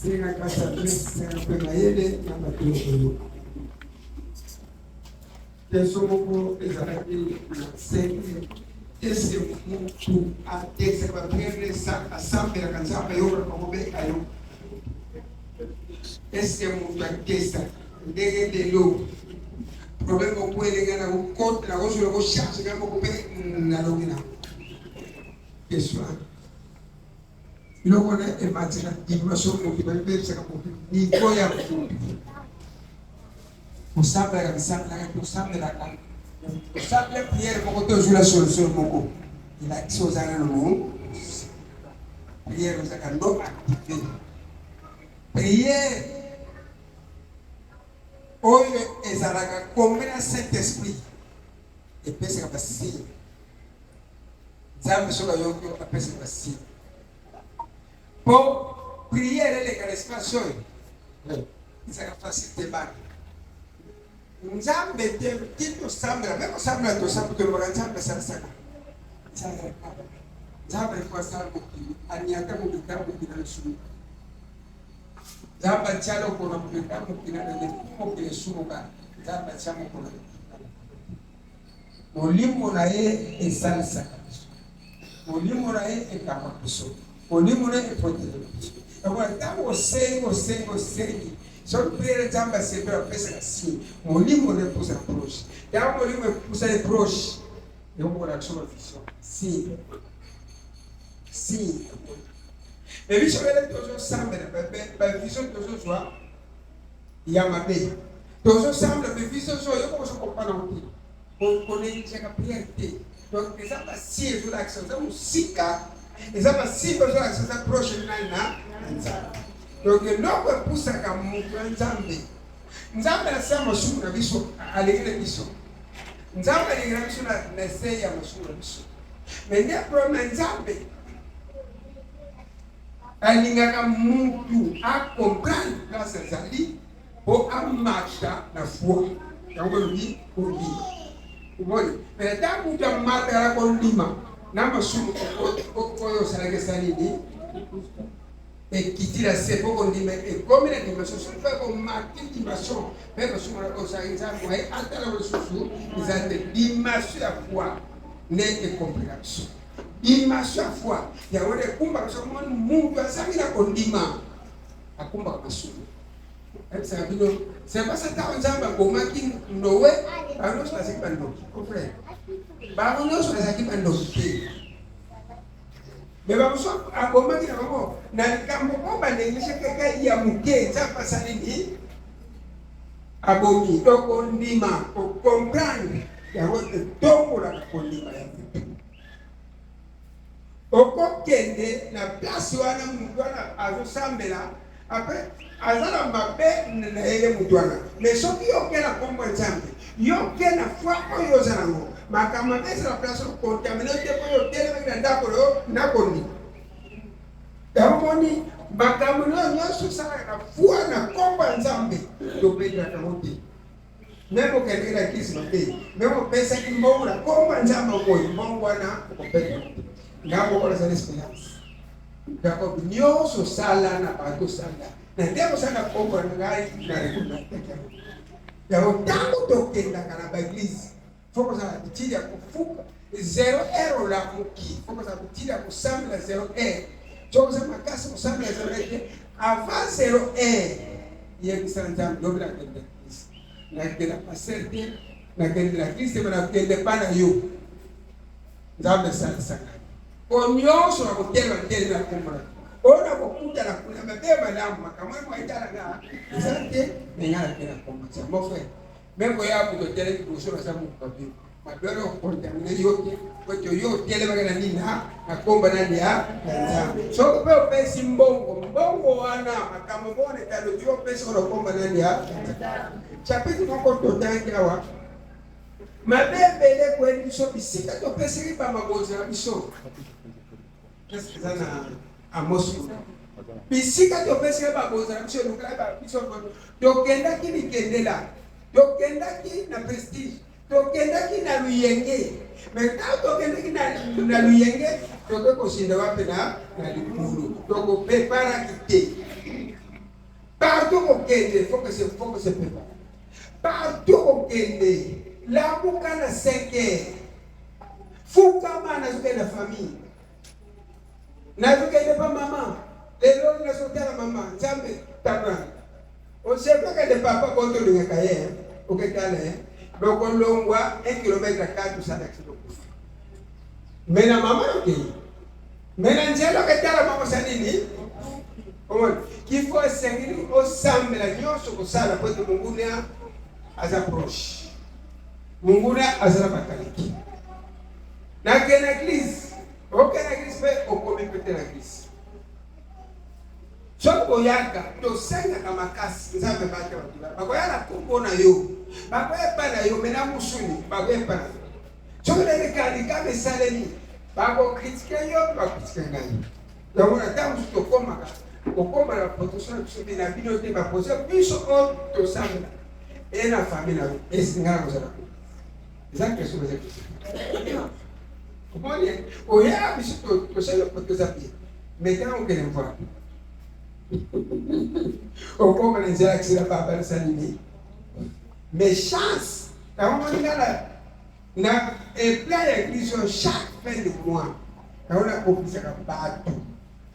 Senga kasa bless senga pena yele na matio. Tesoko ezalaki na sengi ese mutu atese kwa pere sa asambe la kanzamba yora kwa mobe ayo. Ese mutu atesa ndege de lo. Problema kwele ngana ukot la gozo lo charge ngamo kope na logina. Keswa. Iloko na ematsika dimaso mo kibebe saka mo ni koya mo. Usable la misamba la usable la kan. Usable prière mo ko to la solution mo ko. Ila sozana no mo. Prière sa kan no activer. Prière oyo ezalaka combien Saint-Esprit et pesa kapasi. Nzambe soka yoko apesa kapasi. Pour prière les l'espace ça facilite pas. Nzambe te tito sambra, même sambra to sabu to nzambe sana. Nzambe kwa sababu aniaka mu kitabu kinashuhudia. Nzambe chalo kuna kitabu kinashuhudia. Nzambe chamo kuna. Molimo na ye esalsa. Molimo na ye ekamakuso. Molimo na ye epotelelo. Agora tamo sengo. Só primeiro jamba sempre a peça assim. Molimo ne pusa proche. Já molimo pusa de proche. Eu vou dar sua visão. Sim. E visto que ele todos samba, para visão todos joa. E a mabe. Todos samba, para visão joa. Eu posso comparar um pouco. Com ele chega priente. Donc les aba si je l'accent, ça musika. Les aba si je l'accent, ça proche na. Donc non pas pour ça comme Nzambe. Nzambe na sema mashumu na biso alegele biso. Nzambe alegele biso na sei ya mashumu na biso. Mais ne problème Nzambe. Alingaka mutu a comprendre grâce à Zali pour amarcha na foi. Yango lui pour lui. Uboni. Mais tant mutu amarcha la kondima na mashumu ko salage salini. Et qui dit la c'est pour qu'on dit mais comme la dimension c'est pas comme marquer dimension mais parce qu'on a consacré ça pour aller à la ressource ils ont des dimensions à foi n'est que compréhension dimension à foi il y a des kumba parce que moi mungu asami la kondima akumba masu ça veut dire c'est pas ça quand nzamba komaki nowe alors ça c'est pas non frère ba on ça c'est pas non mais va so abomaki na bango na likambo ko banengisha kaka ya muke za pasalini abomi doko ndima ko comprendre ya wote doko la kondima ya vitu oko kende na place wana mutwana azosambela après azala mabe na ele mutwana mais soki yokela kombo nzambe yokena foi oyo zanango makama pesa la place contaminante pour tele na ndako nakoni damoni makama no sala na foi na komba nzambe to penda kamote nemo kelera kisi mate nemo pesa kimbo na komba nzambe ko mbongo na kopenda ngabo kwa sa esperance ngabo nyoso sala na bato sala na ndemo sana komba ngai na rekuna ya tango tokenda kana ba eglise faut que ça tire kufuka 0 la muki faut que ça tire kusambla 0 faut que ça makasi kusambla 0 avant 0 il y a santam dobla kende na kenda paserte na kenda la Kristo na kenda pana yo nzambe sana onyoso na kutela na kumra ona kokuta na kuna mabeba na makamwe mwaitana na asante ningala kena kumra mo frère même quand il y a beaucoup de télé qui sont là pour papier madoro contaminer yote kwa yo tele bagana nini na komba nani ya so kwa pesa mbongo wana kama mbone talo yo pesa kwa komba nani ya chapiti mko totangi hawa mabebe le kwa ndiso bisika to pesa riba mabozi na biso kesi sana amosu bisika to pesa riba mabozi na biso nukala biso to kenda kini kendela tokendaki na prestige tokendaki na luyenge mais quand tokendaki na luyenge toko kosinda wapi na likulu toko prepara kite partout au Kenya, il faut que se prépare. Partout au Kenya, là où on a 5 heures, faut qu'on ait la famille. N'a pas maman. Les gens ne sont pas la maman. Jamais. On ne sait pas que les papas vont te le cahier. Au Kenya, donc on le voit 1 km à 4 ou 5 accidents. Mais la maman, ok. Mais la gens qui la maman, ça dit. Qu'il faut essayer au samedi la nuit sur le salon pour que mon gars s'approche. Mon gars s'approche. Dans quelle église? Aucune église fait au premier côté de l'église. Sauf que yaka, to senga kama kasi, nzambe bate wakila. Bakoya la kumbo na yo. Bakoya pa na yo, mena musuni, bakoya pa na yo. Sauf que les kandika me saleni. Bako critiquer yo, bako critiquer ngani. Donc on a tant de koma ka. Okoma la protection de ce na bino te ba poser biso on to sanga. Et la famille là, et singara ko sala. Exact que c'est. Comment dire? Oh ya biso to sala ko to sapi. Mais quand on vient voir. Okoma na nzela kisira baba salini. Mais chance, quand on est là na et plein d'églises chaque fin de mois. Quand on a offert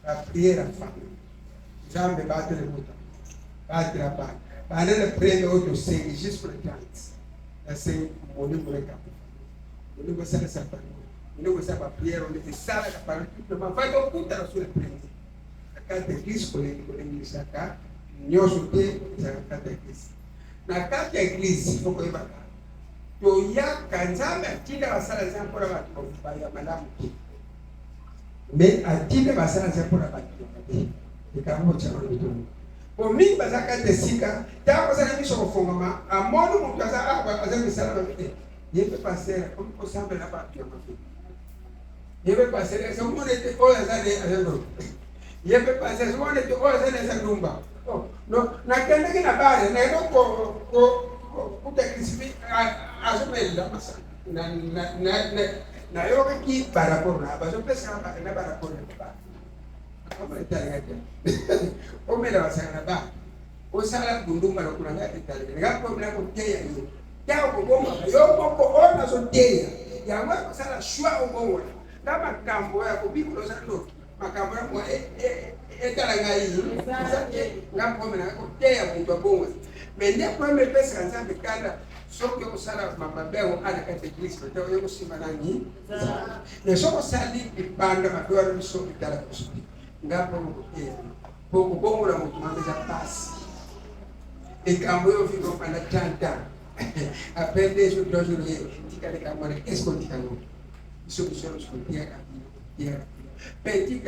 la prière à famille. Jamais battre le bouton. Battre la balle. Pendant le premier autre série, juste pour le 30. La série, on est pour le cap. On est pour ça, ça parle. On est pour ça, la prière, on est pour ça, la parole. On va faire un coup de sur le premier. La carte d'église, pour l'église, la carte. Nous sommes la carte d'église. La carte d'église, il faut qu'on y va. Il y a quand jamais, qui va ça, les gens pour la bataille, madame. Mais à qui va ça, les gens pour la bataille. Ikamu chama ndugu. Kwa mimi bazaka tesika, tapo sana misho kufungama, amono mkaza hapa azamu salama vile. Yeye pasera, kwa sababu na batu ya mafi. Yeye pasera, sio mbona ite ola zade azando. Yeye pasera, sio mbona ite ola zade azandumba. Oh, no, na kende kina bale, na ndo ko kutakisifi azumela masa. Na yoga ki barapora, bazo pesa na barapora. Ome la wasana ba o sala gunduma na kuna ngati tale ngapo mla ko teya hiyo yao ko goma yo ko ona so teya ya ngwa ko sala shwa o goma kama kambo ya ko bikulo sando makambo ya ko tala ngai ngapo mla ko teya mtu bongo mende kwa me pesa nzambe kanda soko ko sala mababeo ana kati Kristo to yo simba nani ne soko sali ibanda madwaro ni soko tala ko ngapo pouco bom la muito mais a paz e cambo eu fico para tanta aprende isso do jogo fica de camara escondido isso que só escondia capinho petit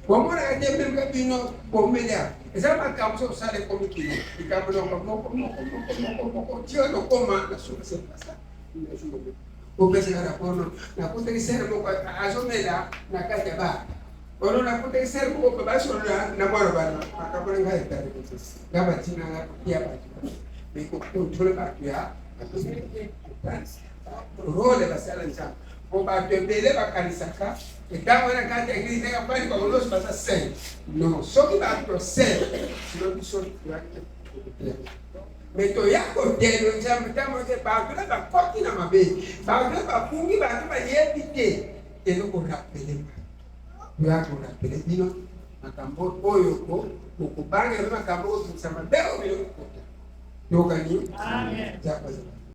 como era que mesmo capinho comedia essa marca só sale como que e cambo não como tio não coma na sua semana o pessoal na porno na puta que serve com a jomela na casa ba ono na puta que serve com ba só na mora ba acabou ngai tare ngaba tina ya ba me ko controle ba ya role ba sala nja ko ba tembele ba kanisaka e dawo na kata igreja ka bali ba unos ba sen no so que ba to sen no biso ya meto yako teno njama tamo ke ba kula ba koti na mabe ba kula ba kungi ba ba yebite eno ko rapele yako rapele dino makambo oyo ko ukubanga makambo kusema deo bilo kota yogani amen.